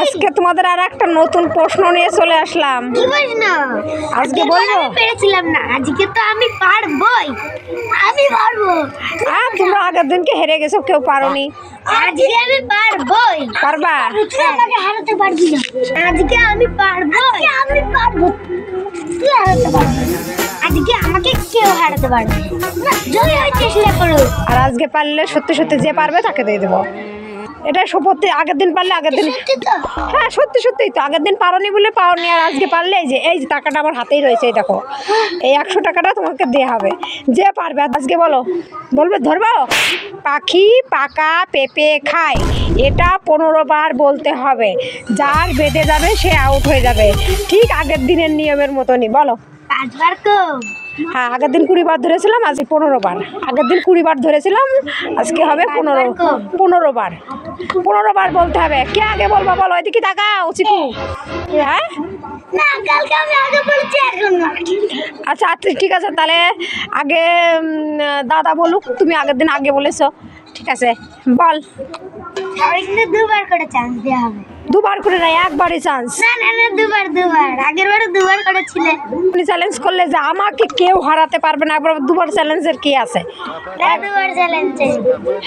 আজকে তোমাদের আর একটা নতুন প্রশ্ন নিয়ে চলে আসলাম। কি প্রশ্ন? আজকে বলবো পেরেছিলাম না, আজকে তো আমি পারবই, আমি পারবো। তোমরা আগের দিনকে হেরে গেছো, কেউ পারোনি। আজকে আমি পারবই। পারবা? তুই আমাকে হারাতে পারবি না। আজকে আমি পারবো, আমি পারবো। তুই হারাতে পারবি না। আজকে আমাকে কেউ হারাতে পারবে না, যদি হয় চেষ্টা করো। আর আজকে পারলে সত্যি সত্যি যে পারবে তাকে দিয়ে দেবো। এটা শপথ। আগের দিন পারলে আগের দিন, হ্যাঁ সত্যি সত্যিই তো। আগের দিন পারোনি বলে পাওনি, আর আজকে পারলে এই যে টাকাটা আমার হাতেই রয়েছে, এই দেখো, এই 100 টাকাটা তোমাকে দেওয়া হবে যে পারবে। আজকে বলবে ধরবো। পাখি পাকা পেঁপে খায়, এটা 15 বার বলতে হবে। যার বেঁধে যাবে সে আউট হয়ে যাবে, ঠিক আগের দিনের নিয়মের মতনই। বলো। 5 বার কম। হ্যাঁ, আগের দিন 20 বার ধরেছিলাম, আজকে 15 বার। আগের দিন 20 বার ধরেছিলাম, আজকে হবে 15 বার। 15 বার বলতে হবে। কে আগে বলবো বলো? এদিকে তাকাও চিকু। হ্যাঁ না, কালকে আমি আগে বলেছি, এখন না। আচ্ছা আচ্ছা ঠিক আছে, তাহলে আগে দাদা বলুক। তুমি আগের দিন আগে বলেছো, ঠিক আছে বল। সবাই কিন্তু 2 বার করে চান্স দেওয়া হবে। 2 বার করে না, একবারই চান্স। না না না, 2 বার। আগের বারে 2 বার করেছিলে। তুমি চ্যালেঞ্জ করলে যে আমাকে কেউ হারাতে পারবে না, একবার 2 বার চ্যালেঞ্জের কি আছে? 2 বার চ্যালেঞ্জ।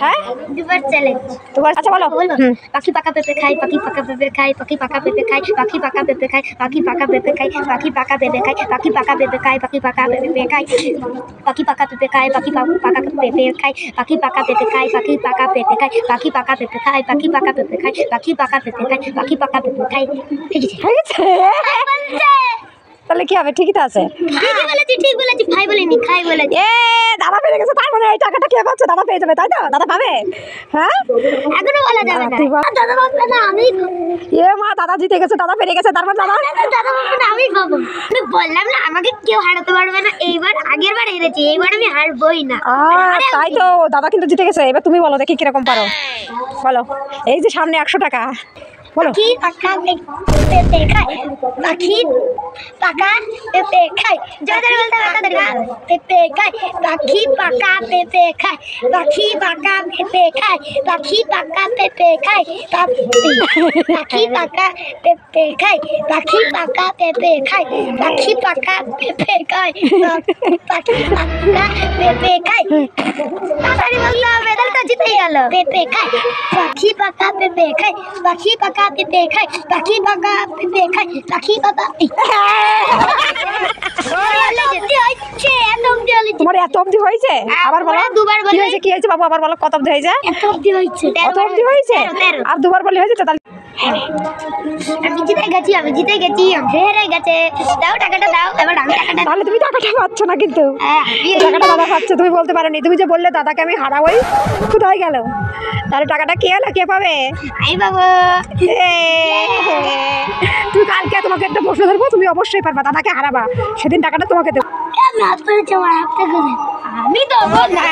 হ্যাঁ 2 বার চ্যালেঞ্জ। তোমার আচ্ছা বলো। পাখি পাকা পেঁপে খায়, পাখি পাকা পেঁপে খায়, পাখি পাকা পেঁপে খায়, পাখি পাকা পেঁপে খায়, পাখি পাকা পেঁপে খায়, পাখি পাকা পেঁপে খায়, পাখি পাকা পেঁপে খায়, পাখি পাকা পেঁপে খায়, পাখি পাকা পেঁপে খায়, পাখি পাকা পেঁপে খায়, পাখি পাকা পেঁপে খায়, পাখি পাকা পেঁপে খায়, পাখি পাকা পেঁপে খায়, পাখি পাকা পেঁপে খায়, পাখি পাকা পেঁপে খায়, পাখি পাকা পেঁপে খায়। ঠিক আছে, তাহলে কি হবে? ঠিকই তো আছে। ঠিক বলেছি, ভাই বলিনি, খাই বলেছি। দাদা পেয়ে গেছে, তার মানে এই টাকাটা কে পাচ্ছে? দাদা পেয়ে যাবে, তাই তো? দাদা পাবে? হ্যাঁ, এখনো বলা যাবে না। দাদা বলবে না, আমি মা দাদা জিতে গেছে, দাদা পেরে গেছে, তারপর দাদা বলবে না, আমি পাবো। আমি বললাম না, আমাকে কেউ হারাতে পারবে না। এইবার আগের বার হেরেছি, এইবার আমি হারবই না। তাই তো, দাদা কিন্তু জিতে গেছে। এবার তুমি বলো দেখি কিরকম পারো। বলো। এই যে সামনে 100 টাকা, বলো। পাখি পাকা পেঁপে খায়, পাখি পাকা পেঁপে খায়। জোরে বলতে হবে, তাড়াতাড়ি বলো। পেঁপে খায়, পাখি পাকা পেঁপে খায়, পাখি পাকা পেঁপে খায়, পাখি পাকা পেঁপে খায়, পাখি পাকা পেঁপে খায়, পাখি পাকা পেঁপে খায়, পাখি পাকা পেঁপে খায়, পাখি পাকা পেঁপে খায়। তাড়াতাড়ি বলতে হবে, তাহলে তো জিতেই গেল। পেঁপে খায়, পাখি পাকা পেঁপে খায়, পাখি পাকা পেঁপে খায়, পাখি পাকা পেঁপে খায়, পাখি পাকা। তোমার এত অবধি হয়েছে? আবার বলো। 2 বার বলে কি হয়েছে বাবু? আবার বলো, কত অবধি হয়েছে? এত অবধি হয়েছে। কত অবধি হয়েছে? আর 2 বার বলে হয়েছে তো? তাহলে আমি জিতে গেছি, আমি হেরে গেছে। দাও টাকাটা, দাও। এবার আমি টাকাটা। তাহলে তুমি টাকাটা পাচ্ছ না, কিন্তু টাকাটা দাদা পাচ্ছে। তুমি বলতে পারোনি, তুমি যে বললে দাদাকে আমি হারাবই, কোথায় গেল? তাহলে টাকাটা কে হলো? কে পাবে? আমি পাবো। তুমি কালকে তোমাকে একটা প্রশ্ন ধরবো, তুমি অবশ্যই পারবা। দাদাকে হারাবা, সেদিন টাকাটা তোমাকে দেবো। আমি হাত পেরেছি, আমার হাতটা আমি দেবো না।